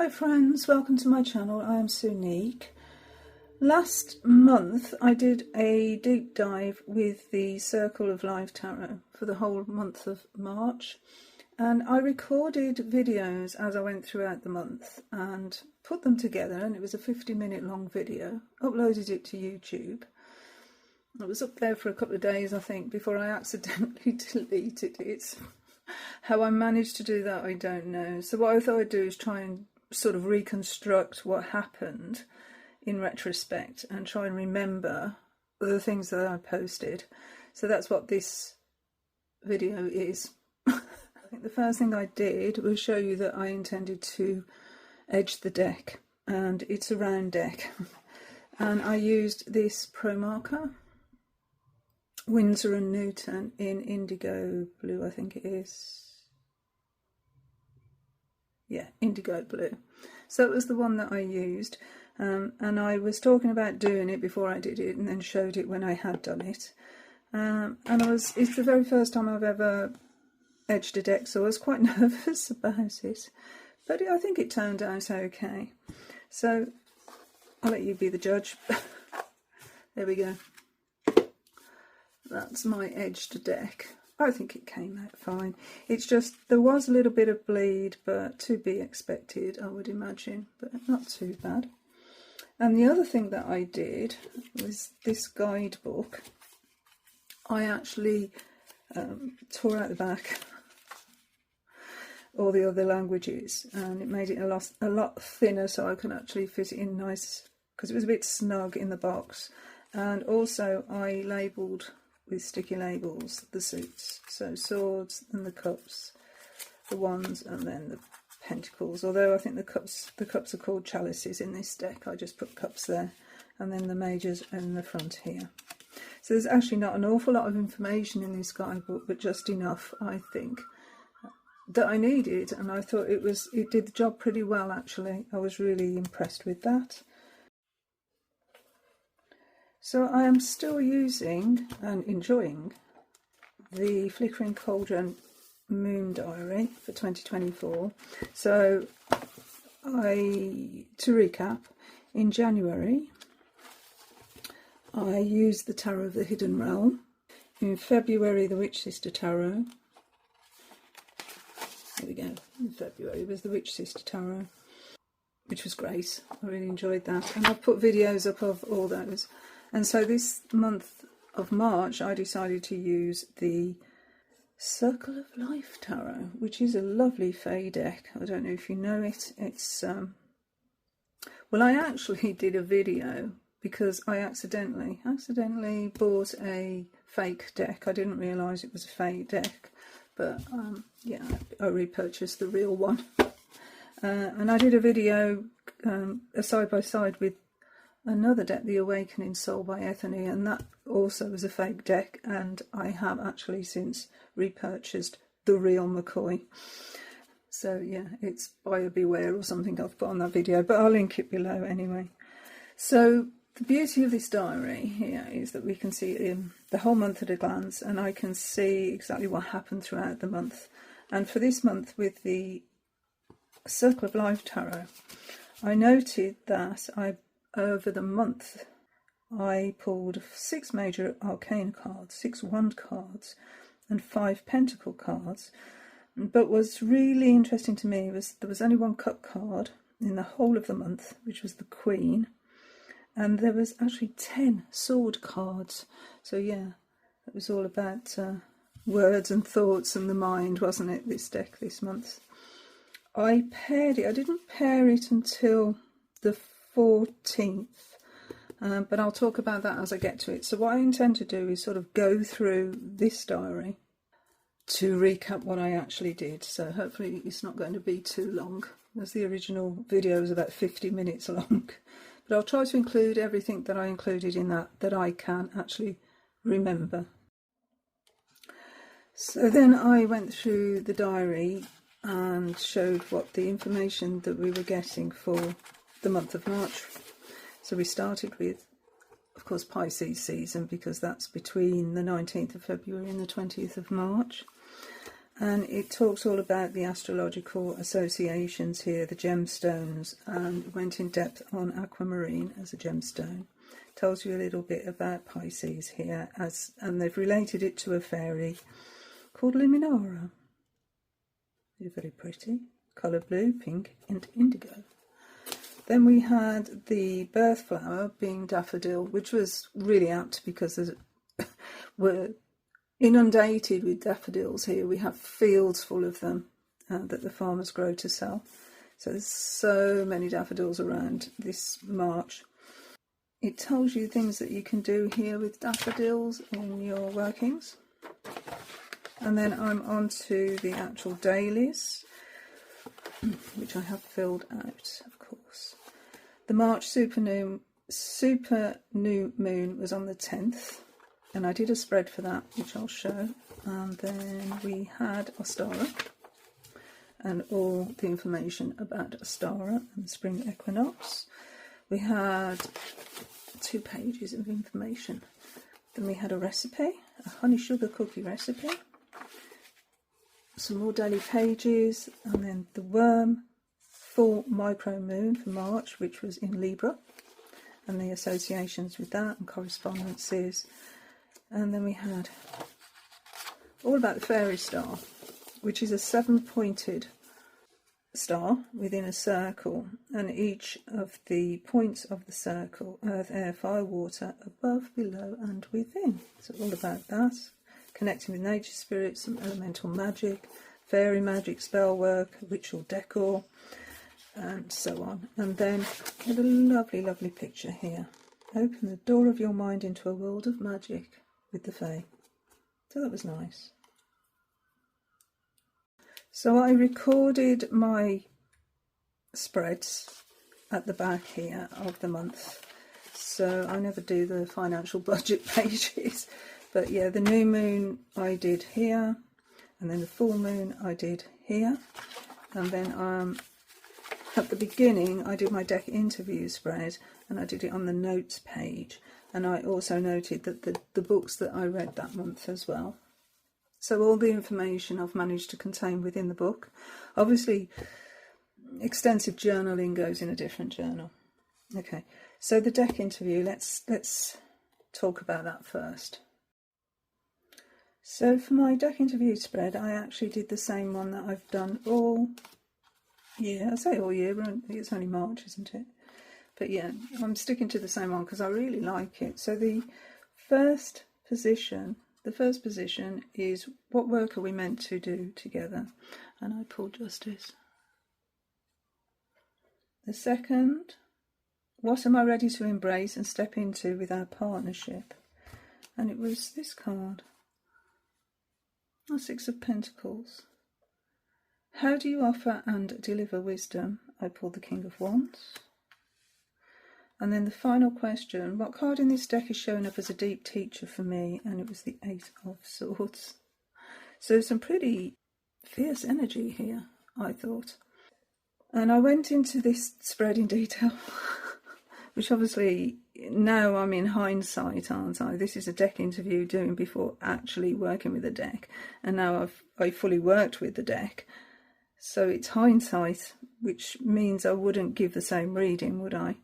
Hi friends, welcome to my channel. I am Sunique. Last month I did a deep dive with the Circle of Life Tarot for the whole month of March, and I recorded videos as I went throughout the month and put them together, and it was a 50-minute long video. Uploaded it to YouTube. It was up there for a couple of days, I think, before I accidentally deleted it. How I managed to do that, I don't know. So what I thought I'd do is try and sort of reconstruct what happened in retrospect and try and remember the things that I posted. So that's what this video is. I think the first thing I did was show you that I intended to edge the deck, and it's a round deck. And I used this Pro marker, Winsor & Newton, in indigo blue, I think it is. Yeah, indigo blue. So it was the one that I used, and I was talking about doing it before I did it, and then showed it when I had done it. And it's the very first time I've ever edged a deck, so I was quite nervous about it. But I think it turned out okay. So I'll let you be the judge. There we go. That's my edged deck. I think it came out fine. It's just, there was a little bit of bleed, but to be expected, I would imagine, but not too bad. And the other thing that I did was this guidebook. I actually tore out the back all the other languages, and it made it a lot thinner so I could actually fit it in nice, because it was a bit snug in the box. And also I labelled with sticky labels the suits, so swords and the cups, the wands, and then the pentacles. Although I think the cups are called chalices in this deck. I just put cups there, and then the majors in the front here. So there's actually not an awful lot of information in this guidebook, but just enough, I think, that I needed, and I thought it did the job pretty well. Actually, I was really impressed with that. So I am still using and enjoying the Flickering Cauldron Moon Diary for 2024. So to recap, in January I used the Tarot of the Hidden Realm. In February, the Witch Sister Tarot. There we go. In February was the Witch Sister Tarot, which was great. I really enjoyed that, and I've put videos up of all those. And so this month of March, I decided to use the Circle of Life Tarot, which is a lovely fey deck. I don't know if you know it. It's well, I actually did a video because I accidentally bought a fake deck. I didn't realise it was a fake deck, but yeah, I repurchased the real one. And I did a video, a side by side with another deck, The Awakening Soul by Ethony, and that also was a fake deck, and I have actually since repurchased the real McCoy. So yeah, it's buyer beware or something I've put on that video, but I'll link it below anyway. So the beauty of this diary here is that we can see the whole month at a glance, and I can see exactly what happened throughout the month. And for this month with the Circle of Life Tarot, I noted that over the month I pulled 6 major arcane cards, 6 wand cards, and 5 pentacle cards. But what's really interesting to me was there was only 1 cup card in the whole of the month, which was the Queen, and there was actually 10 sword cards. So yeah, it was all about words and thoughts and the mind, wasn't it, this deck this month. I paired it. I didn't pair it until the 14th, but I'll talk about that as I get to it. So what I intend to do is sort of go through this diary to recap what I actually did. So hopefully it's not going to be too long, as the original video was about 50 minutes long. But I'll try to include everything that I included in that I can actually remember. So then I went through the diary and showed what the information that we were getting for the month of March. So we started with, of course, Pisces season, because that's between the 19th of February and the 20th of March. And it talks all about the astrological associations here, the gemstones, and it went in depth on aquamarine as a gemstone. Tells you a little bit about Pisces here, and they've related it to a fairy called Luminara. They're very pretty, colour blue, pink and indigo. Then we had the birth flower being daffodil, which was really apt because we're inundated with daffodils here. We have fields full of them that the farmers grow to sell. So there's so many daffodils around this March. It tells you things that you can do here with daffodils in your workings. And then I'm on to the actual dailies, which I have filled out, of course. The March super new moon was on the 10th, and I did a spread for that, which I'll show. And then we had Ostara, and all the information about Ostara and the spring equinox. We had 2 pages of information. Then we had a recipe, a honey sugar cookie recipe. Some more daily pages, and then the worm full micro moon for March, which was in Libra, and the associations with that and correspondences. And then we had all about the fairy star, which is a 7-pointed star within a circle, and each of the points of the circle: earth, air, fire, water, above, below and within. So all about that, connecting with nature spirits, some elemental magic, fairy magic, spell work, ritual decor, and so on. And then we had a lovely, lovely picture here. Open the door of your mind into a world of magic with the Fae. So that was nice. So I recorded my spreads at the back here of the month. So I never do the financial budget pages. But yeah, the new moon I did here, and then the full moon I did here. And then at the beginning I did my deck interview spread, and I did it on the notes page. And I also noted that the books that I read that month as well. So all the information I've managed to contain within the book. Obviously, extensive journaling goes in a different journal. Okay, so the deck interview, let's talk about that first. So for my deck interview spread, I actually did the same one that I've done all year. I say all year, but it's only March, isn't it? But yeah, I'm sticking to the same one because I really like it. So the first position is, what work are we meant to do together? And I pulled Justice. The second, what am I ready to embrace and step into with our partnership? And it was this card. The 6 of Pentacles. How do you offer and deliver wisdom? I pulled the King of Wands. And then the final question, what card in this deck is showing up as a deep teacher for me? And it was the 8 of Swords. So some pretty fierce energy here, I thought. And I went into this spread in detail, which obviously now I'm in hindsight, aren't I? This is a deck interview doing before actually working with the deck, and now I fully worked with the deck, so it's hindsight, which means I wouldn't give the same reading, would I?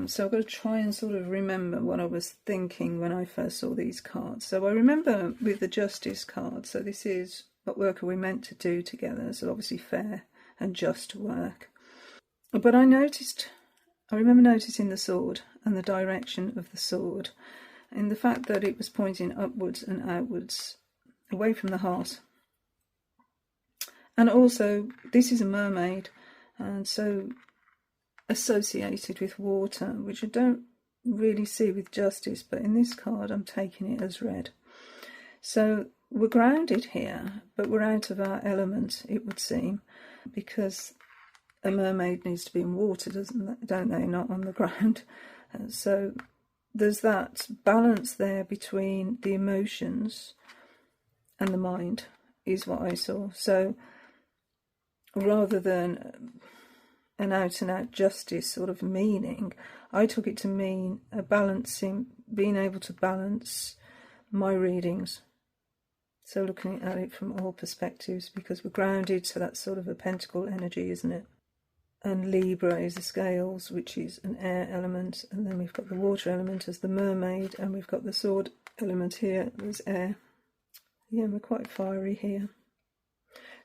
So I've got to try and sort of remember what I was thinking when I first saw these cards. So I remember with the Justice card, so this is, what work are we meant to do together? So obviously fair and just work. But I remember noticing the sword and the direction of the sword, and the fact that it was pointing upwards and outwards, away from the heart. And also, this is a mermaid, and so associated with water, which I don't really see with Justice, but in this card I'm taking it as red. So we're grounded here, but we're out of our element, it would seem, because a mermaid needs to be in water, don't they, not on the ground. So there's that balance there between the emotions and the mind, is what I saw. So rather than an out-and-out justice sort of meaning, I took it to mean a balancing, being able to balance my readings. So looking at it from all perspectives, because we're grounded, so that's sort of a pentacle energy, isn't it? And Libra is the scales, which is an air element, and then we've got the water element as the mermaid, and we've got the sword element here as air. Yeah, we're quite fiery here.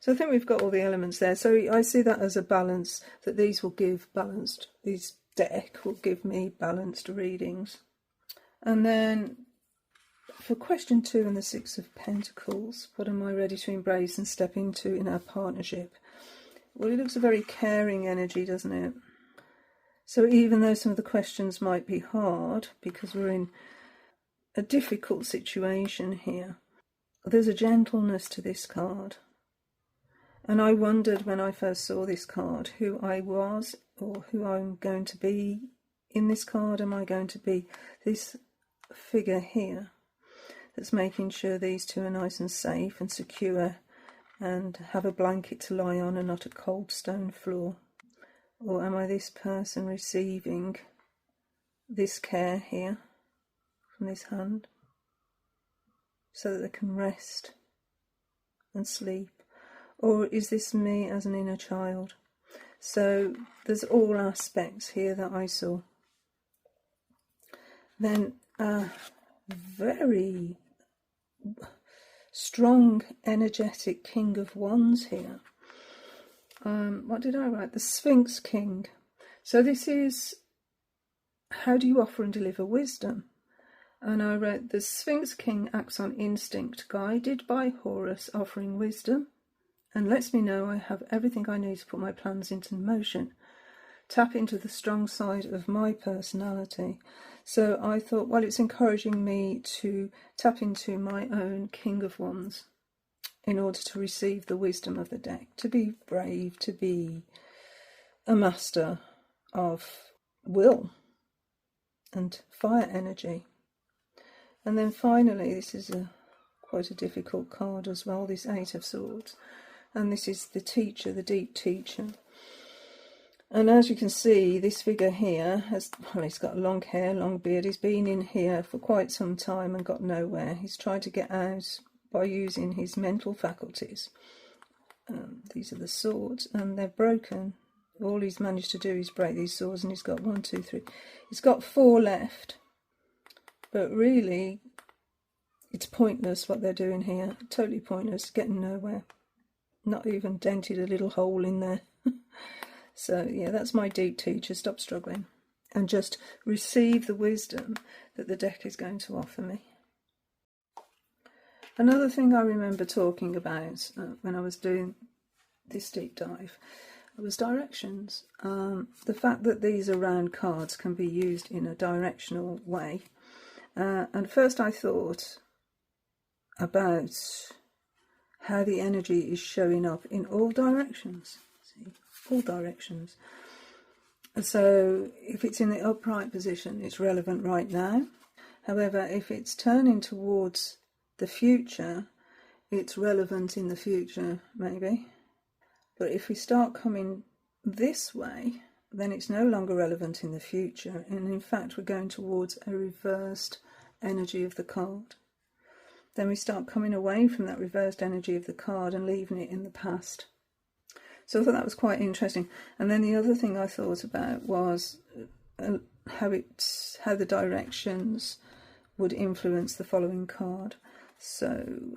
So I think we've got all the elements there. So I see that as a balance, that these will give balanced, these deck will give me balanced readings. And then for question 2 and the 6 of Pentacles, what am I ready to embrace and step into in our partnership? Well, it looks a very caring energy, doesn't it? So even though some of the questions might be hard, because we're in a difficult situation here, there's a gentleness to this card. And I wondered when I first saw this card who I was or who I'm going to be in this card. Am I going to be this figure here that's making sure these two are nice and safe and secure and have a blanket to lie on and not a cold stone floor? Or am I this person receiving this care here from this hand so that they can rest and sleep? Or is this me as an inner child? So there's all aspects here that I saw. Then very strong, energetic King of Wands here. What did I write? The Sphinx King. So this is, how do you offer and deliver wisdom? And I wrote, the Sphinx King acts on instinct, guided by Horus, offering wisdom, and lets me know I have everything I need to put my plans into motion. Tap into the strong side of my personality. So I thought, well, it's encouraging me to tap into my own King of Wands in order to receive the wisdom of the deck, to be brave, to be a master of will and fire energy. And then finally, this is quite a difficult card as well, this Eight of Swords. And this is the teacher, the deep teacher. And as you can see, this figure here has, well, he's got long hair, long beard. He's been in here for quite some time and got nowhere. He's tried to get out by using his mental faculties. These are the swords, and they're broken. All he's managed to do is break these swords, and he's got 1, 2, 3. He's got 4 left. But really, it's pointless what they're doing here. Totally pointless, getting nowhere. Not even dented a little hole in there. So yeah, that's my deep teacher. Stop struggling and just receive the wisdom that the deck is going to offer me. Another thing I remember talking about when I was doing this deep dive was directions. The fact that these are round cards can be used in a directional way. And first I thought about how the energy is showing up in all directions. See, all directions. So if it's in the upright position, it's relevant right now. However, if it's turning towards the future, it's relevant in the future, maybe. But if we start coming this way, then it's no longer relevant in the future. And in fact, we're going towards a reversed energy of the card. Then we start coming away from that reversed energy of the card and leaving it in the past. So I thought that was quite interesting. And then the other thing I thought about was how the directions would influence the following card. So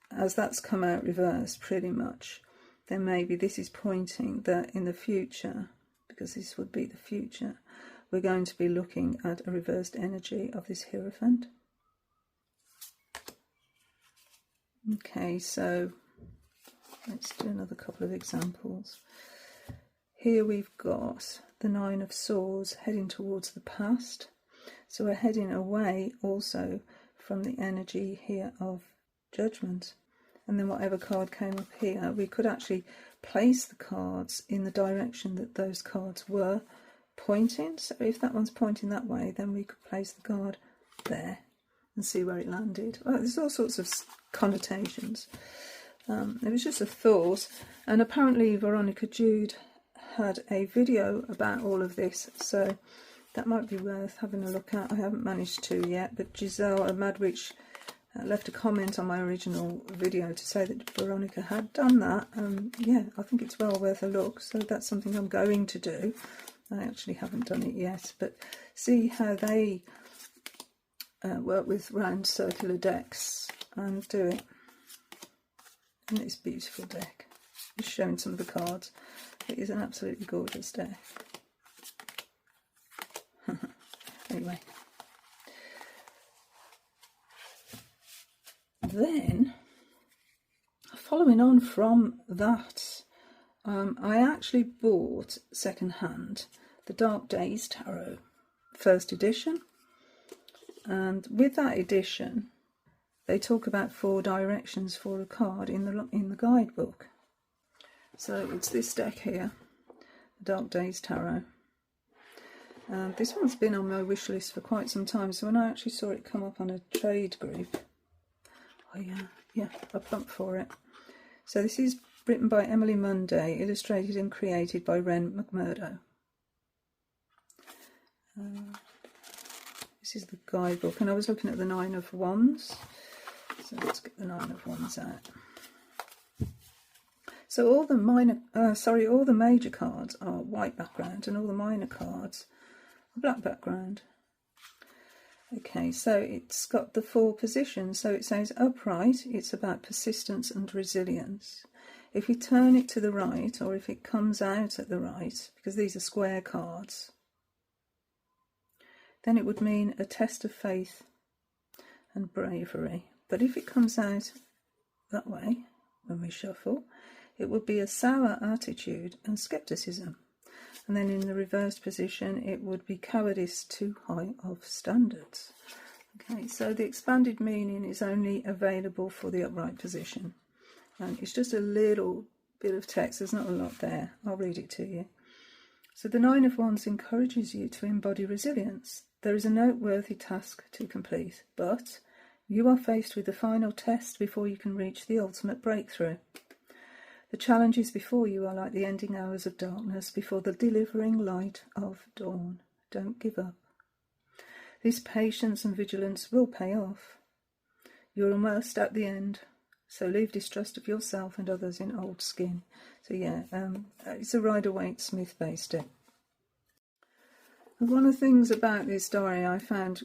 as that's come out reversed pretty much, then maybe this is pointing that in the future, because this would be the future, we're going to be looking at a reversed energy of this Hierophant. Okay, so let's do another couple of examples. Here we've got the Nine of Swords heading towards the past. So we're heading away also from the energy here of Judgment. And then whatever card came up here, we could actually place the cards in the direction that those cards were pointing. So if that one's pointing that way, then we could place the card there and see where it landed. Well, there's all sorts of connotations. It was just a thought, and apparently Veronica Jude had a video about all of this, so that might be worth having a look at. I haven't managed to yet, but Giselle, a Mad Witch left a comment on my original video to say that Veronica had done that. Yeah, I think it's well worth a look, so that's something I'm going to do. I actually haven't done it yet, but see how they work with round circular decks and do it. And this beautiful deck. Just showing some of the cards. It is an absolutely gorgeous deck. Anyway. Then, following on from that, I actually bought second-hand the Dark Days Tarot, first edition. And with that edition, they talk about 4 directions for a card in the guidebook. So it's this deck here, the Dark Days Tarot. This one's been on my wish list for quite some time, so when I actually saw it come up on a trade group, oh yeah, I plumped for it. So this is written by Emily Munday, illustrated and created by Ren McMurdo. This is the guidebook, and I was looking at the 9 of Wands. So let's get the 9 of Wands out. So all the major cards are white background, and all the minor cards are black background. Okay, so it's got the 4 positions. So it says upright, it's about persistence and resilience. If you turn it to the right, or if it comes out at the right, because these are square cards, then it would mean a test of faith and bravery. But if it comes out that way, when we shuffle, it would be a sour attitude and scepticism. And then in the reversed position, it would be cowardice too high of standards. Okay, so the expanded meaning is only available for the upright position. And it's just a little bit of text, there's not a lot there. I'll read it to you. So the 9 of Wands encourages you to embody resilience. There is a noteworthy task to complete, but you are faced with the final test before you can reach the ultimate breakthrough. The challenges before you are like the ending hours of darkness before the delivering light of dawn. Don't give up. This patience and vigilance will pay off. You're almost at the end, so leave distrust of yourself and others in old skin. So yeah, it's a Rider-Waite-Smith based deck. One of the things about this diary I found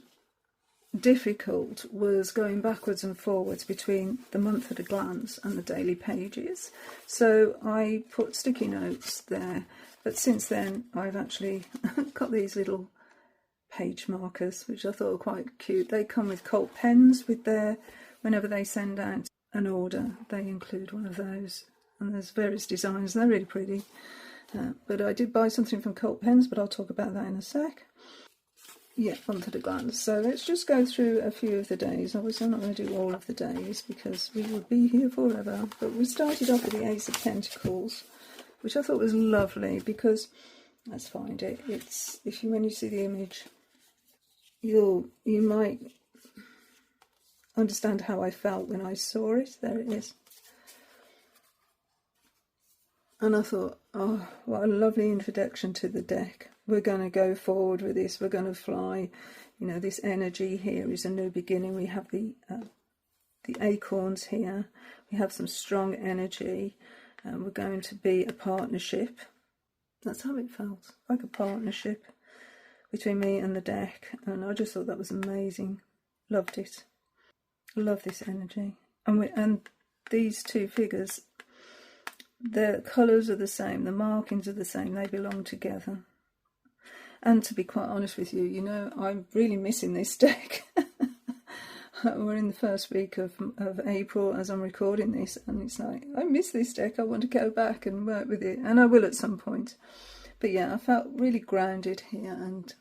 difficult was going backwards and forwards between the month at a glance and the daily pages. So I put sticky notes there, but since then I've actually got these little page markers, which I thought were quite cute. They come with Colt pens with their, whenever they send out an order, they include one of those. And there's various designs, they're really pretty. But I did buy something from Colt pens, but I'll talk about that in a sec. Yeah, month at a glance. So let's just go through a few of the days. Obviously I'm not going to do all of the days because we would be here forever. But we started off with the Ace of Pentacles, which I thought was lovely because, let's find it. It's, when you see the image, you might understand how I felt when I saw it. There it is. And I thought, oh, what a lovely introduction to the deck. We're going to go forward with this. We're going to fly. You know, this energy here is a new beginning. We have the acorns here. We have some strong energy. We're going to be a partnership. That's how it felt, like a partnership between me and the deck. And I just thought that was amazing. Loved it. Love this energy. And these two figures, the colours are the same, the markings are the same, they belong together. And to be quite honest with you, you know, I'm really missing this deck. We're in the first week of April as I'm recording this, and it's like, I miss this deck, I want to go back and work with it, and I will at some point. But yeah, I felt really grounded here and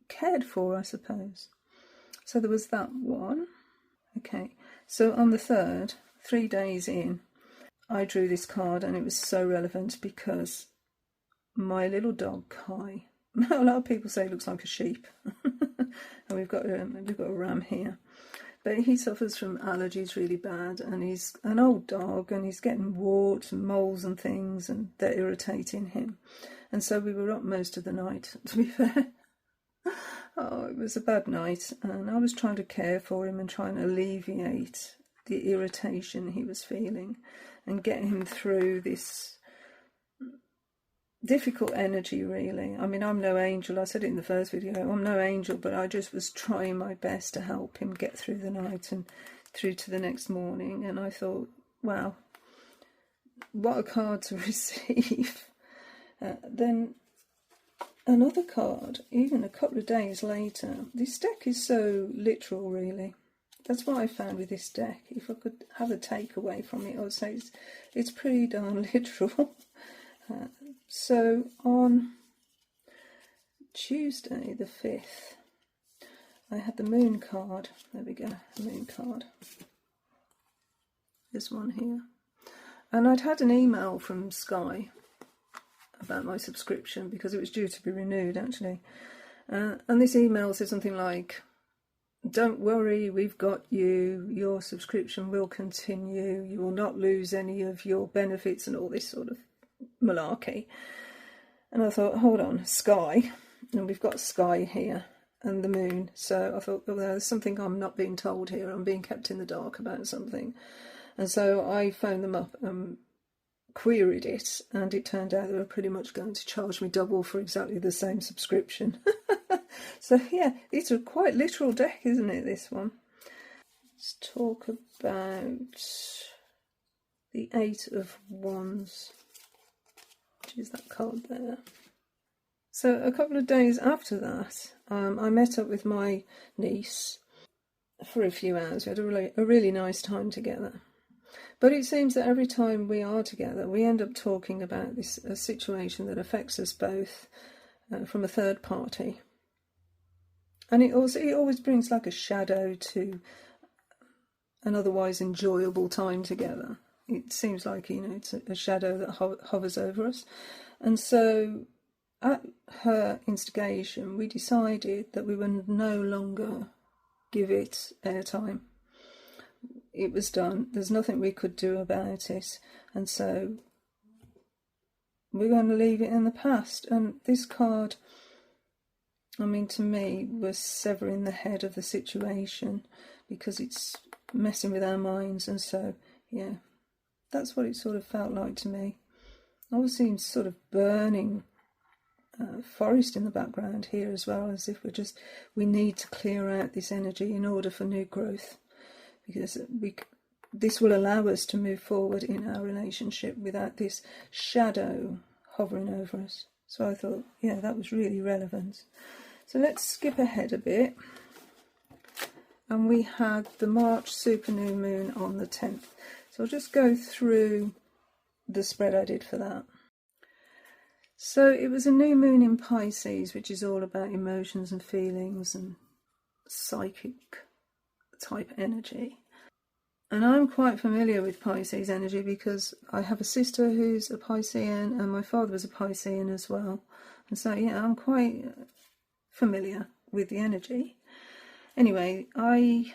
cared for, I suppose. So there was that one. Okay, so on the 3rd, 3 days in, I drew this card, and it was so relevant because my little dog Kai, a lot of people say it looks like a sheep, and we've got a ram here, but he suffers from allergies really bad, and he's an old dog, and he's getting warts and moles and things, and they're irritating him. And so we were up most of the night, to be fair. Oh, it was a bad night, and I was trying to care for him and trying to alleviate the irritation he was feeling and get him through this difficult energy, really. I mean, I'm no angel. I said it in the first video. I'm no angel, but I just was trying my best to help him get through the night and through to the next morning. And I thought, wow, what a card to receive. Then another card, even a couple of days later. This deck is so literal, really. That's what I found with this deck. If I could have a takeaway from it, I would say it's pretty darn literal. So on Tuesday the 5th, I had the moon card. There we go, the moon card. This one here. And I'd had an email from Sky about my subscription because it was due to be renewed, actually. And this email said something like, don't worry, we've got you, your subscription will continue, you will not lose any of your benefits, and all this sort of malarkey. And I thought, hold on, Sky, and we've got Sky here and the moon, so I thought, well, there's something I'm not being told here, I'm being kept in the dark about something. And so I phoned them up and queried it, and it turned out they were pretty much going to charge me double for exactly the same subscription. So yeah, it's a quite literal deck, isn't it, this one? Let's talk about the Eight of Wands, which is that card there. So a couple of days after that, I met up with my niece for a few hours. We had a really nice time together. But it seems that every time we are together, we end up talking about a situation that affects us both from a third party. And it always brings like a shadow to an otherwise enjoyable time together. It seems like, it's a shadow that hovers over us. And so at her instigation, we decided that we would no longer give it airtime. It was done. There's nothing we could do about it. And so we're going to leave it in the past. And this card, I mean, to me, was severing the head of the situation because it's messing with our minds. And so, yeah, that's what it sort of felt like to me. I always seem sort of burning forest in the background here as well, as if we need to clear out this energy in order for new growth. Because this will allow us to move forward in our relationship without this shadow hovering over us. So I thought, yeah, that was really relevant. So let's skip ahead a bit. And we had the March super new moon on the 10th. So I'll just go through the spread I did for that. So it was a new moon in Pisces, which is all about emotions and feelings and psychic type energy. And I'm quite familiar with Pisces energy because I have a sister who's a Piscean and my father was a Piscean as well. And so, yeah, I'm quite familiar with the energy. Anyway, I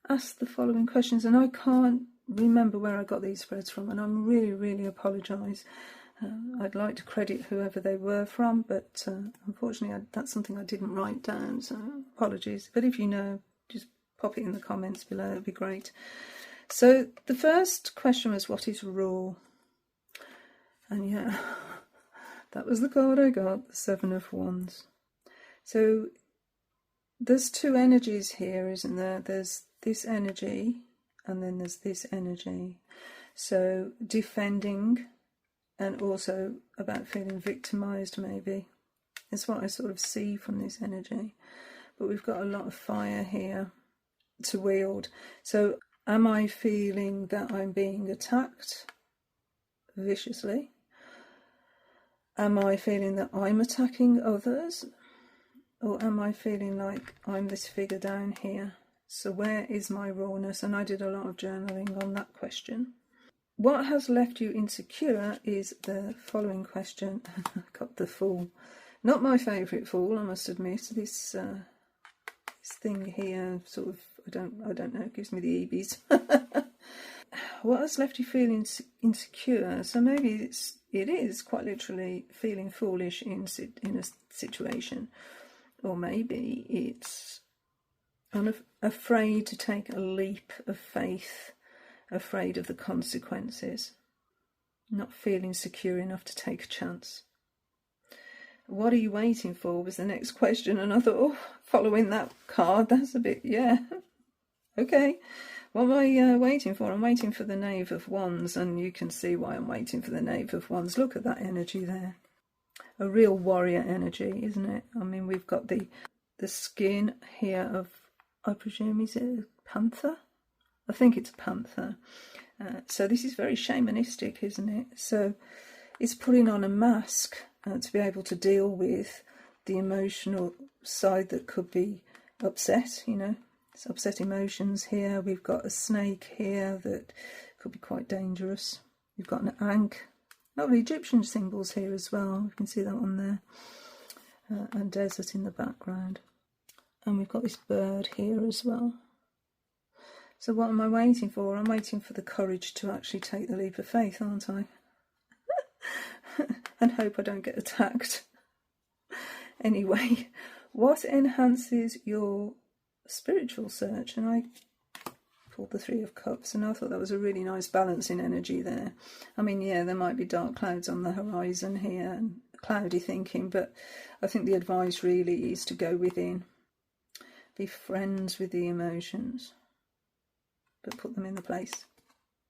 asked the following questions and I can't remember where I got these spreads from, and I'm really apologise. I'd like to credit whoever they were from, but unfortunately that's something I didn't write down, so apologies. But if you know, just pop it in the comments below, it'd be great. So the first question was, what is raw? And yeah, that was the card I got, the Seven of Wands. So there's two energies here, isn't there? There's this energy and then there's this energy. So defending and also about feeling victimised, maybe. It's what I sort of see from this energy. But we've got a lot of fire here to wield. So am I feeling that I'm being attacked viciously? Am I feeling that I'm attacking others? Or am I feeling like I'm this figure down here? So where is my rawness? And I did a lot of journaling on that question. What has left you insecure is the following question. I got the Fool. Not my favourite Fool, I must admit. This thing here sort of, I don't know, it gives me the EBs. What has left you feeling insecure? So maybe it is quite literally feeling foolish in a situation. Or maybe it's afraid to take a leap of faith, afraid of the consequences, not feeling secure enough to take a chance. What are you waiting for was the next question, and I thought, oh, following that card, that's a bit, yeah, okay. What am I waiting for? I'm waiting for the Knave of Wands, and you can see why I'm waiting for the Knave of Wands. Look at that energy there. A real warrior energy, isn't it? I mean, we've got the skin here of, I presume, is it a panther? I think it's a panther. So this is very shamanistic, isn't it? So it's putting on a mask to be able to deal with the emotional side that could be upset, you know. It's upset emotions here. We've got a snake here that could be quite dangerous. We've got an ankh. Lovely Egyptian symbols here as well. You can see that one there. And desert in the background. And we've got this bird here as well. So what am I waiting for? I'm waiting for the courage to actually take the leap of faith, aren't I? And hope I don't get attacked. Anyway, what enhances your spiritual search? And I pulled the Three of Cups, and I thought that was a really nice balancing energy there. I mean, yeah, there might be dark clouds on the horizon here and cloudy thinking, but I think the advice really is to go within. Be friends with the emotions, but put them in the place.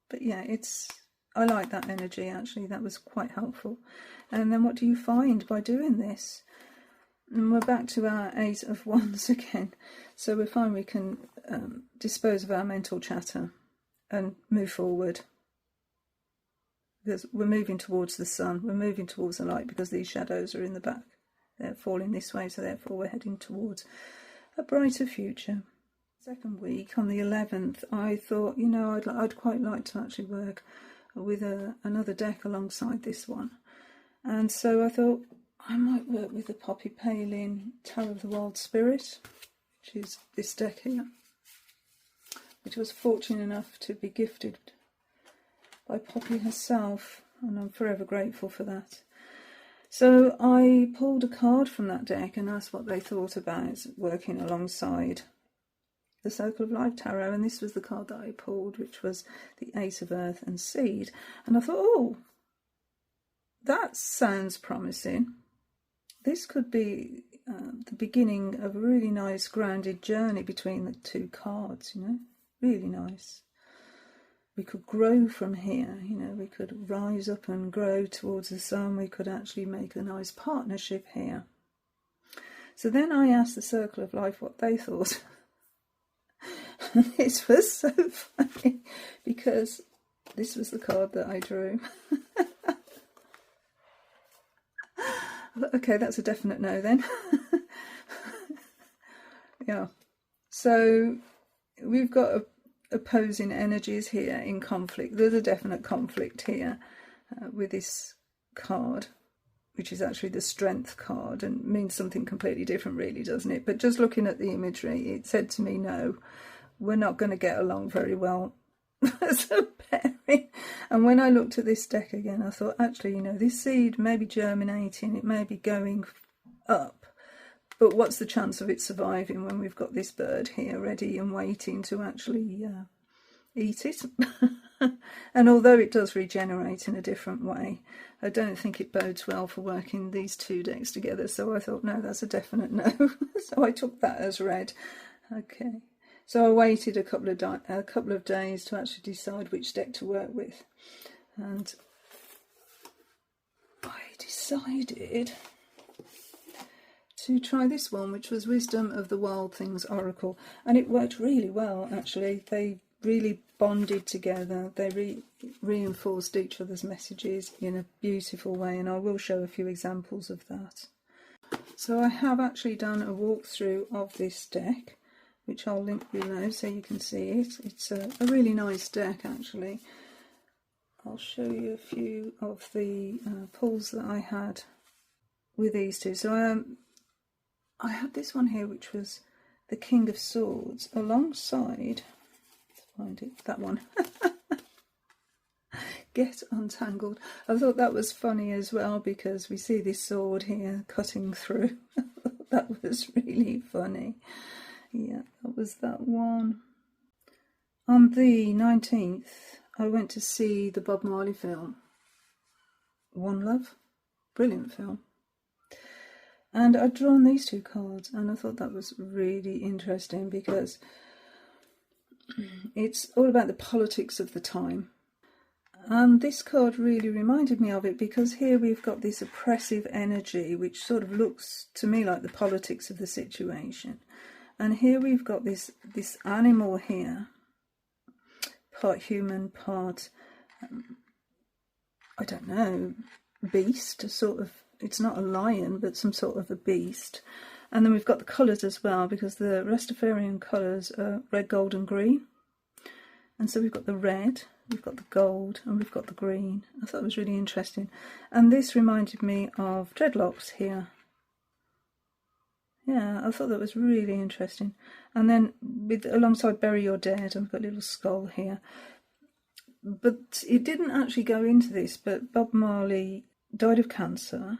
But yeah, I like that energy, actually. That was quite helpful. And then what do you find by doing this? And we're back to our Eight of Wands again. So we find we can dispose of our mental chatter and move forward. Because we're moving towards the sun. We're moving towards the light because these shadows are in the back. They're falling this way, so therefore we're heading towards a brighter future. Second week, on the 11th, I thought, you know, I'd quite like to actually work with another deck alongside this one. And so I thought I might work with the Poppy Palin Tarot of the Wild Spirit, which is this deck here, which I was fortunate enough to be gifted by Poppy herself, and I'm forever grateful for that. So I pulled a card from that deck and asked what they thought about working alongside the Circle of Life Tarot, and this was the card that I pulled, which was the Ace of Earth and Seed. And I thought, oh, that sounds promising. This could be the beginning of a really nice grounded journey between the two cards, you know, really nice. We could grow from here, you know, we could rise up and grow towards the sun. We could actually make a nice partnership here. So then I asked the Circle of Life what they thought. This was so funny because this was the card that I drew. Okay, that's a definite no then. Yeah. So we've got opposing energies here in conflict. There's a definite conflict here with this card, which is actually the Strength card and means something completely different really, doesn't it? But just looking at the imagery, it said to me, no, we're not going to get along very well as a pairing. And when I looked at this deck again, I thought, actually, you know, this seed may be germinating, it may be going up, but what's the chance of it surviving when we've got this bird here ready and waiting to actually eat it? And although it does regenerate in a different way, I don't think it bodes well for working these two decks together. So I thought, no, that's a definite no. So I took that as read. Okay. So I waited a couple of days to actually decide which deck to work with. And I decided to try this one, which was Wisdom of the Wild Things Oracle. And it worked really well, actually. They really bonded together. They reinforced each other's messages in a beautiful way. And I will show a few examples of that. So I have actually done a walkthrough of this deck, which I'll link below so you can see it. It's a really nice deck, actually. I'll show you a few of the pulls that I had with these two. So I had this one here, which was the King of Swords, alongside, let's find it, that one. Get Untangled. I thought that was funny as well, because we see this sword here cutting through. that was really funny. Yeah, that was that one. On the 19th, I went to see the Bob Marley film, One Love. Brilliant film. And I'd drawn these two cards, and I thought that was really interesting because it's all about the politics of the time. And this card really reminded me of it because here we've got this oppressive energy which sort of looks to me like the politics of the situation. And here we've got this animal here, part human, part, I don't know, beast, sort of. It's not a lion, but some sort of a beast. And then we've got the colours as well, because the Rastafarian colours are red, gold and green. And so we've got the red, we've got the gold, and we've got the green. I thought it was really interesting. And this reminded me of dreadlocks here. Yeah, I thought that was really interesting. And then alongside Bury Your Dead, I've got a little skull here. But it didn't actually go into this, but Bob Marley died of cancer,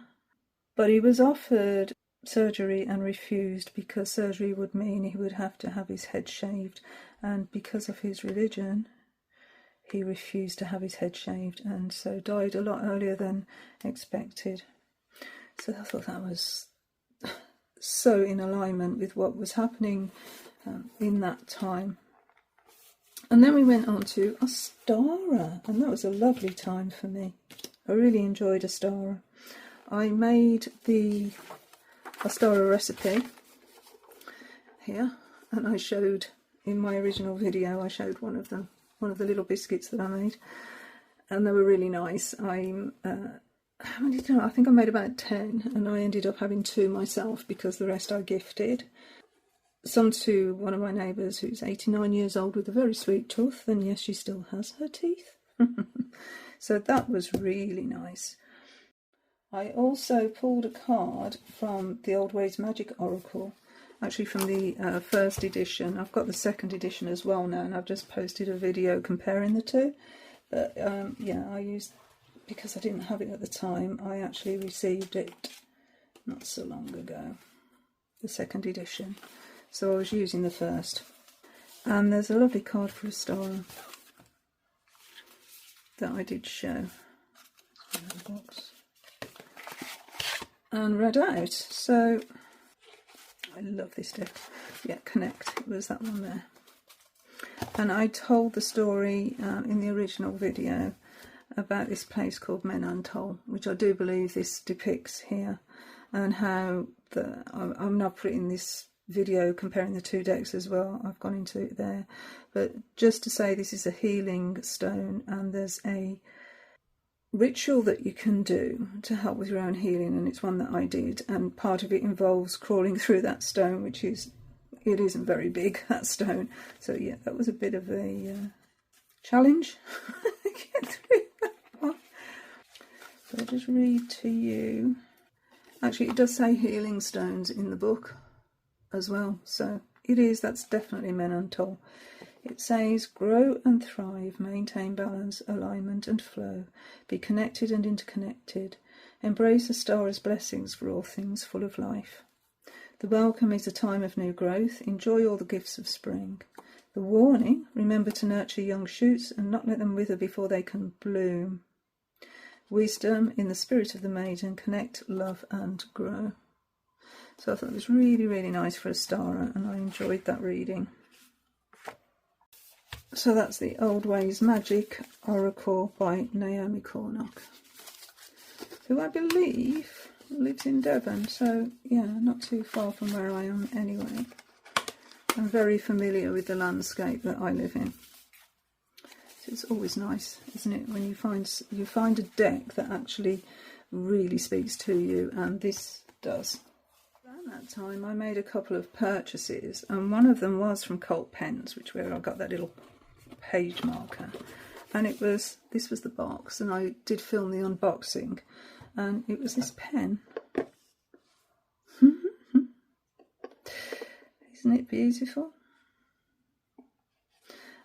but he was offered surgery and refused because surgery would mean he would have to have his head shaved, and because of his religion he refused to have his head shaved, and so died a lot earlier than expected. So I thought that was so in alignment with what was happening in that time. And then we went on to Ostara, and that was a lovely time for me. I really enjoyed Ostara. I made the Ostara recipe here, and I showed in my original video, I showed one of them, one of the little biscuits that I made, and they were really nice. How many did I think I made about 10, and I ended up having 2 myself because the rest I gifted. Some to one of my neighbours who's 89 years old with a very sweet tooth, and yes, she still has her teeth. So that was really nice. I also pulled a card from the Old Ways Magic Oracle, actually from the first edition. I've got the second edition as well now, and I've just posted a video comparing the two. But yeah, I used, because I didn't have it at the time, I actually received it not so long ago, the second edition. So I was using the first. And there's a lovely card for a star that I did show in the box and read out. So I love this deck. Yeah, Connect, it was that one there. And I told the story in the original video about this place called Menantol, which I do believe this depicts here, and how I'm now putting this video comparing the two decks as well. I've gone into it there, but just to say, this is a healing stone, and there's a ritual that you can do to help with your own healing, and it's one that I did, and part of it involves crawling through that stone, which is, it isn't very big, that stone. So yeah, that was a bit of a challenge to get through that one. So I'll just read to you. Actually, it does say healing stones in the book as well, so it is, that's definitely Menantol. It says, grow and thrive, maintain balance, alignment and flow, be connected and interconnected, embrace a star as blessings for all things full of life. The welcome is a time of new growth, enjoy all the gifts of spring. The warning, remember to nurture young shoots and not let them wither before they can bloom. Wisdom, in the spirit of the maiden, connect, love and grow. So I thought it was really, really nice for a star, and I enjoyed that reading. So that's the Old Ways Magic Oracle by Naomi Cornock, who I believe lives in Devon, so yeah, not too far from where I am anyway. I'm very familiar with the landscape that I live in. So it's always nice, isn't it, when you find a deck that actually really speaks to you, and this does. Around that time I made a couple of purchases, and one of them was from Colt Pens, where I got that little page marker, and this was the box, and I did film the unboxing, and it was this pen. Isn't it beautiful?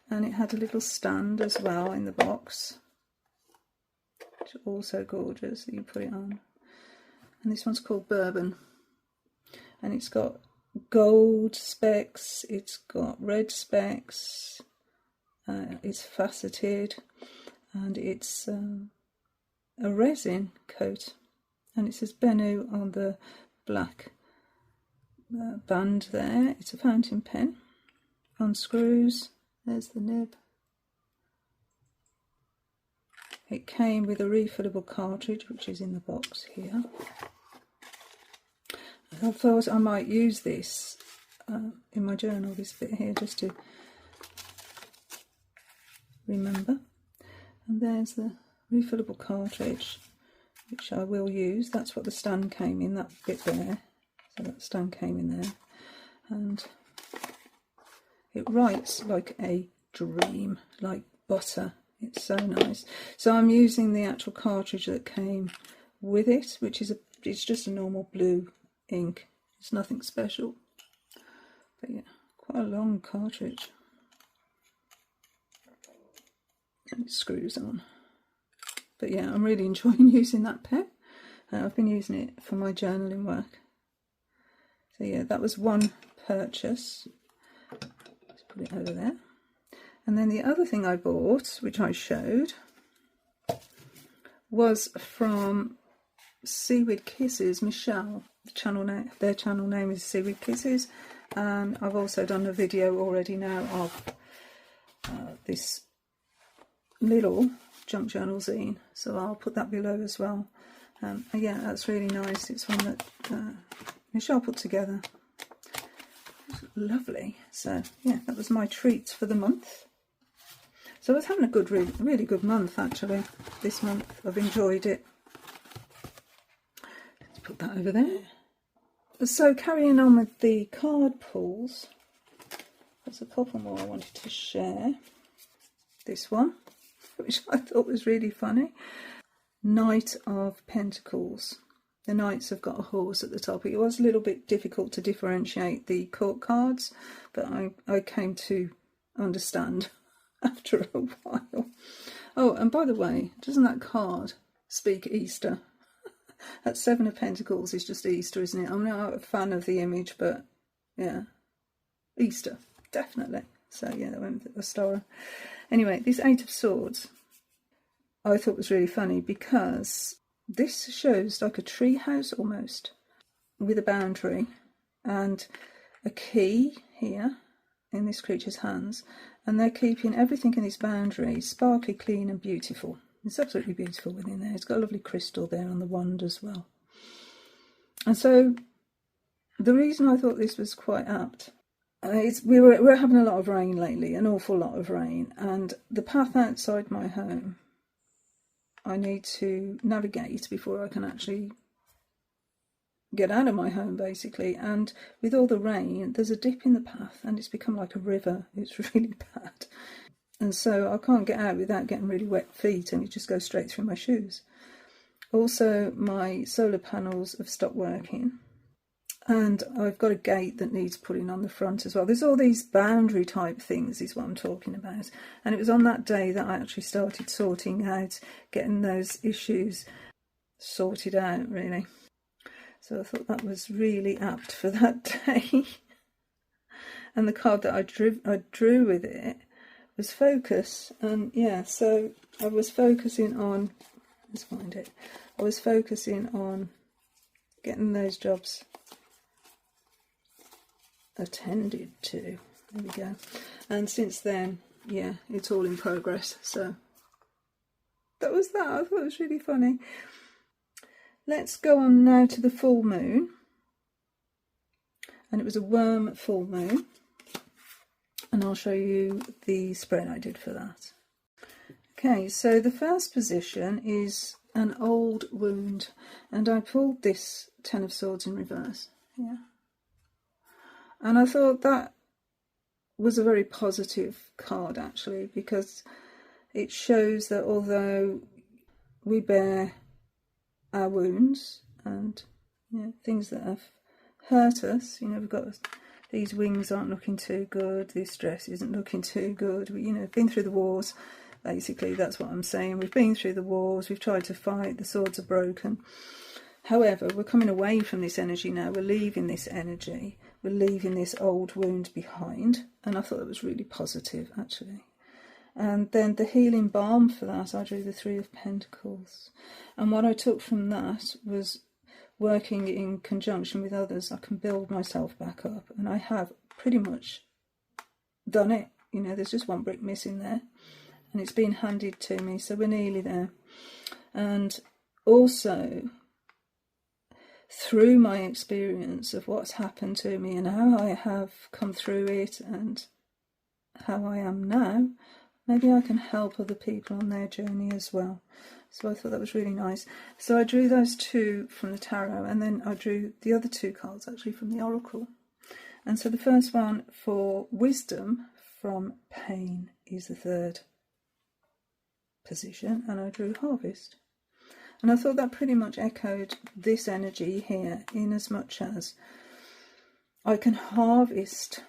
And it had a little stand as well in the box, which is also gorgeous that you put it on. And this one's called Bourbon. and it's got gold specks, it's got red specks, it's faceted, and it's a resin coat, and it says Bennu on the black band there. It's a fountain pen. Unscrews, there's the nib. It came with a refillable cartridge, which is in the box here. I thought I might use this in my journal, this bit here, just to remember. And there's the refillable cartridge, which I will use. That's what the stand came in, that bit there. So that stand came in there. And it writes like a dream, like butter. It's so nice. So I'm using the actual cartridge that came with it, which is it's just a normal blue ink. It's nothing special. But yeah, quite a long cartridge. And it screws on. But yeah, I'm really enjoying using that pen. I've been using it for my journaling work. So yeah, that was one purchase. Let's put it over there. And then the other thing I bought, which I showed, was from Seaweed Kisses, Michelle. Their channel name is Seaweed Kisses, and I've also done a video already now of this little junk journal zine, so I'll put that below as well. Yeah, that's really nice. It's one that Michelle put together. It's lovely. So yeah, that was my treat for the month. So I was having a good, really good month actually this month. I've enjoyed it. Let's put that over there. So carrying on with the card pulls, there's a couple more I wanted to share. This one, which I thought was really funny. Knight of Pentacles. The knights have got a horse at the top. It was a little bit difficult to differentiate the court cards, but I came to understand after a while. Oh, and by the way, doesn't that card speak Easter? That Seven of Pentacles is just Easter, isn't it? I'm not a fan of the image, but yeah, Easter, definitely. So yeah, that went with the star. Anyway, this Eight of Swords I thought was really funny because this shows like a tree house almost, with a boundary and a key here in this creature's hands, and they're keeping everything in this boundary sparkly, clean and beautiful. It's absolutely beautiful within there. It's got a lovely crystal there on the wand as well. And so the reason I thought this was quite apt is we're having a lot of rain lately, an awful lot of rain, and the path outside my home I need to navigate before I can actually get out of my home, basically. And with all the rain, there's a dip in the path and it's become like a river. It's really bad. And so I can't get out without getting really wet feet, and it just goes straight through my shoes. Also, my solar panels have stopped working, and I've got a gate that needs putting on the front as well. There's all these boundary type things is what I'm talking about. And it was on that day that I actually started sorting out, getting those issues sorted out, really. So I thought that was really apt for that day. And the card that I drew with it was focus. And yeah, so I was focusing on, let's find it. I was focusing on getting those jobs attended to. There we go. And since then, yeah, it's all in progress. So that was that. I thought it was really funny. Let's go on now to the full moon. And it was a worm full moon. And I'll show you the spread I did for that. Okay, so the first position is an old wound. And I pulled this Ten of Swords in reverse. Yeah. And I thought that was a very positive card, actually, because it shows that although we bear our wounds and things that have hurt us, we've got these wings aren't looking too good, this dress isn't looking too good, we've been through the wars, basically. That's what I'm saying. We've been through the wars, we've tried to fight, the swords are broken, However, we're coming away from this energy now. We're leaving this energy. We're leaving this old wound behind. And I thought that was really positive, actually. And then the healing balm for that, I drew the Three of Pentacles. And what I took from that was working in conjunction with others, I can build myself back up. And I have pretty much done it. You know, there's just one brick missing there. And it's been handed to me, so we're nearly there. And also, through my experience of what's happened to me and how I have come through it and how I am now, maybe I can help other people on their journey as well. So I thought that was really nice. So I drew those two from the tarot, and then I drew the other two cards actually from the oracle. And so the first one for wisdom from pain is the third position, and I drew harvest. And I thought that pretty much echoed this energy here, in as much as I can harvest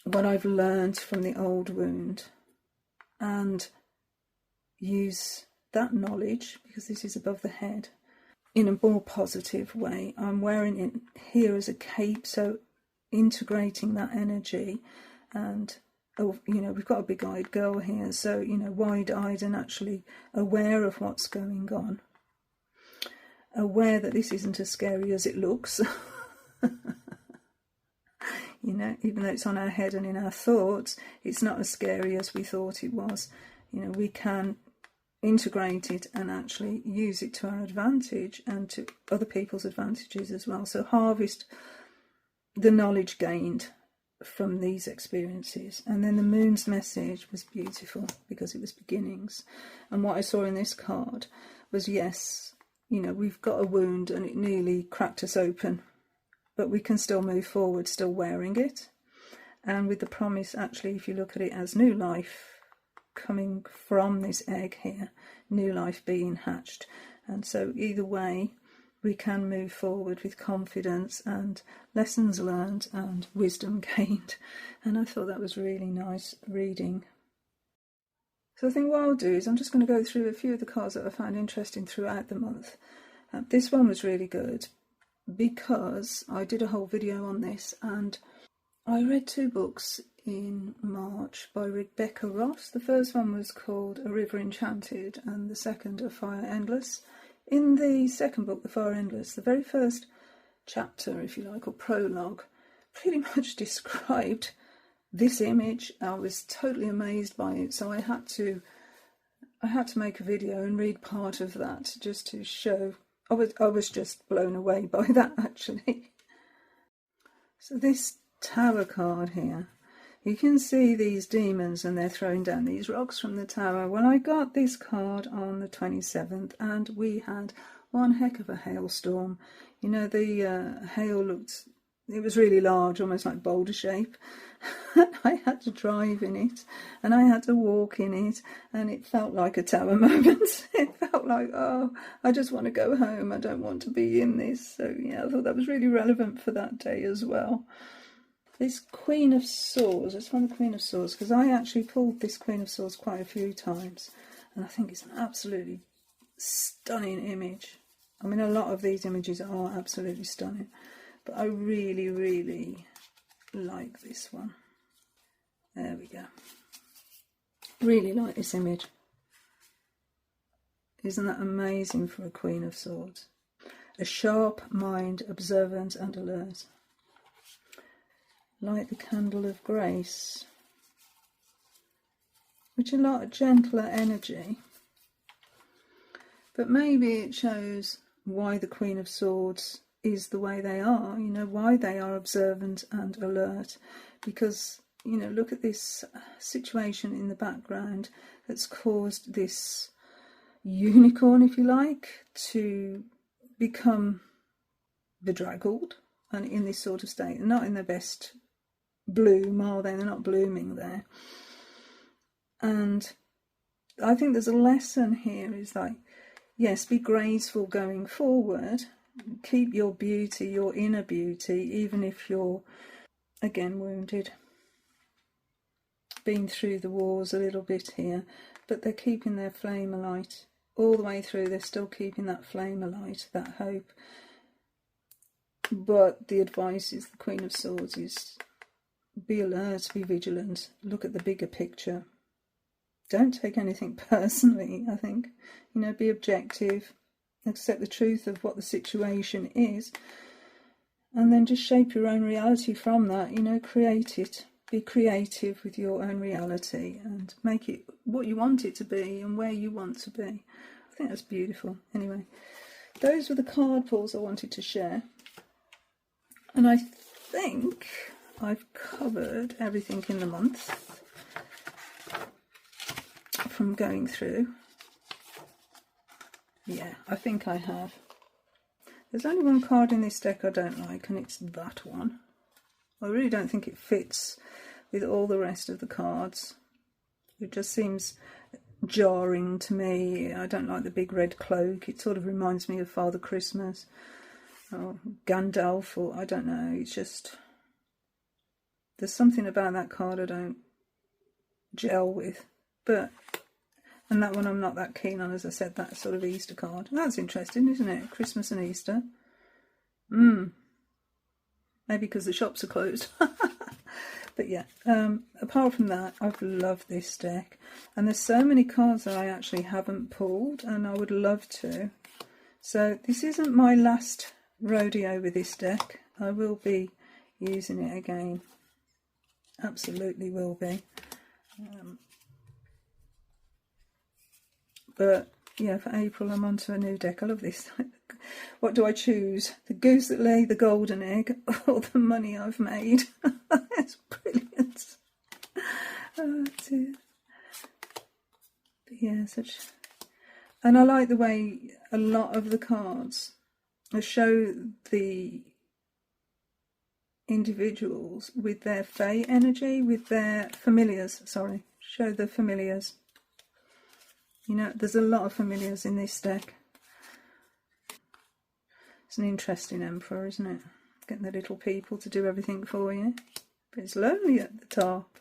what I've learned from the old wound and use that knowledge, because this is above the head, in a more positive way. I'm wearing it here as a cape, so integrating that energy. And you know, we've got a big-eyed girl here, so, you know, wide-eyed and actually aware of what's going on. Aware that this isn't as scary as it looks. You know, even though it's on our head and in our thoughts, it's not as scary as we thought it was. You know, we can integrate it and actually use it to our advantage and to other people's advantages as well. So harvest the knowledge gained from these experiences. And then the moon's message was beautiful because it was beginnings. And what I saw in this card was, yes, you know, we've got a wound and it nearly cracked us open, but we can still move forward, still wearing it. And with the promise, actually, if you look at it as new life coming from this egg here, new life being hatched. And so either way, we can move forward with confidence and lessons learned and wisdom gained. And I thought that was really nice reading. So I think what I'll do is I'm just going to go through a few of the cards that I found interesting throughout the month. This one was really good because I did a whole video on this, and I read two books in March by Rebecca Ross. The first one was called A River Enchanted and the second A Fire Endless. In the second book, The Fire Endless, the very first chapter, if you like, or prologue, pretty much described this image. I was totally amazed by it, so I had to make a video and read part of that just to show. I was just blown away by that, actually. So this tower card here, you can see these demons and they're throwing down these rocks from the tower. When I got this card on the 27th, and we had one heck of a hailstorm. You know, the hail looked, it was really large, almost like boulder shape. I had to drive in it and I had to walk in it, and it felt like a tower moment. It felt like, oh, I just want to go home. I don't want to be in this. So yeah, I thought that was really relevant for that day as well. This Queen of Swords, let's find the Queen of Swords, because I actually pulled this Queen of Swords quite a few times, and I think it's an absolutely stunning image. I mean, a lot of these images are absolutely stunning, but I really, really like this one. There we go. Really like this image. Isn't that amazing for a Queen of Swords? A sharp mind, observant and alert. Light the candle of grace, which a lot of gentler energy, but maybe it shows why the Queen of Swords is the way they are, you know, why they are observant and alert, because, you know, look at this situation in the background that's caused this unicorn, if you like, to become bedraggled and in this sort of state. They're not in their best bloom, are they? They're not blooming there. And I think there's a lesson here, is like, yes, be graceful going forward, keep your beauty, your inner beauty, even if you're, again, wounded, been through the wars a little bit here, but they're keeping their flame alight all the way through they're still keeping that flame alight, that hope. But the advice is, the Queen of Swords is, be alert, be vigilant, look at the bigger picture. Don't take anything personally, I think. You know, be objective, accept the truth of what the situation is, and then just shape your own reality from that. You know, create it. Be creative with your own reality and make it what you want it to be and where you want to be. I think that's beautiful. Anyway, those were the card pulls I wanted to share. And I think I've covered everything in the month from going through. Yeah, I think I have. There's only one card in this deck I don't like, and it's that one. I really don't think it fits with all the rest of the cards. It just seems jarring to me. I don't like the big red cloak. It sort of reminds me of Father Christmas. Or Gandalf, or I don't know, it's just, there's something about that card I don't gel with. But, and that one I'm not that keen on, as I said, that sort of Easter card. That's interesting, isn't it? Christmas and Easter. Maybe because the shops are closed. But yeah, apart from that, I've loved this deck. And there's so many cards that I actually haven't pulled, and I would love to. So this isn't my last rodeo with this deck. I will be using it again. Absolutely will be. But yeah, for April I'm on to a new deck. I love this. What do I choose? The goose that laid the golden egg, or the money I've made? That's brilliant. Oh dear. But yeah, and I like the way a lot of the cards show the individuals with their fae energy, with their familiars, show the familiars. You know, there's a lot of familiars in this deck. It's an interesting emperor, isn't it? Getting the little people to do everything for you. But it's lonely at the top.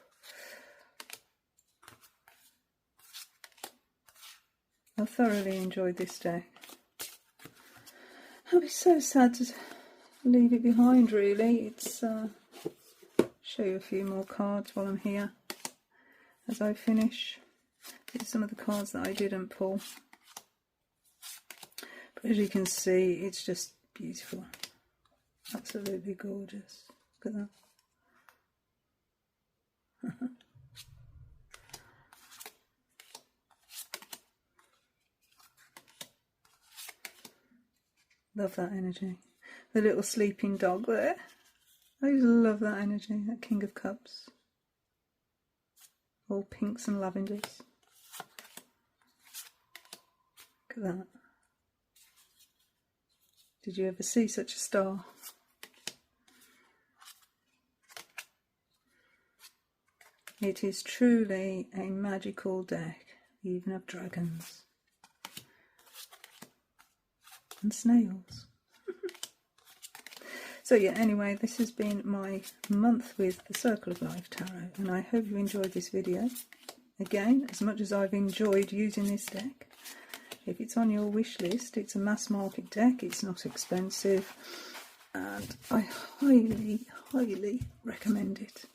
I thoroughly enjoyed this deck. I'll be so sad to leave it behind, really. It's show you a few more cards while I'm here as I finish. These are some of the cards that I didn't pull. But as you can see, it's just beautiful. Absolutely gorgeous. Look at that. Love that energy. The little sleeping dog there. I just love that energy, that King of Cups. All pinks and lavenders. Look at that. Did you ever see such a star? It is truly a magical deck, even of dragons. And snails. So yeah, anyway, this has been my month with the Circle of Life Tarot, and I hope you enjoyed this video. Again, as much as I've enjoyed using this deck, if it's on your wish list, it's a mass market deck, it's not expensive, and I highly, highly recommend it.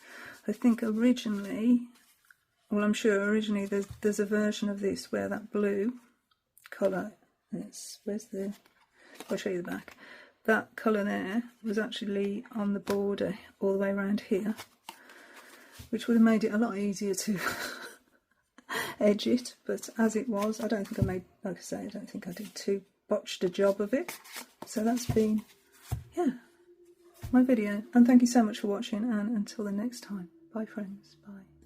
I think originally, well, I'm sure originally there's a version of this where that blue colour, I'll show you the back. That colour there was actually on the border all the way around here, which would have made it a lot easier to edge it, but as it was, I don't think I made, like I say, I don't think I did too botched a job of it. So that's been, yeah, my video, and thank you so much for watching, and until the next time, bye friends, bye.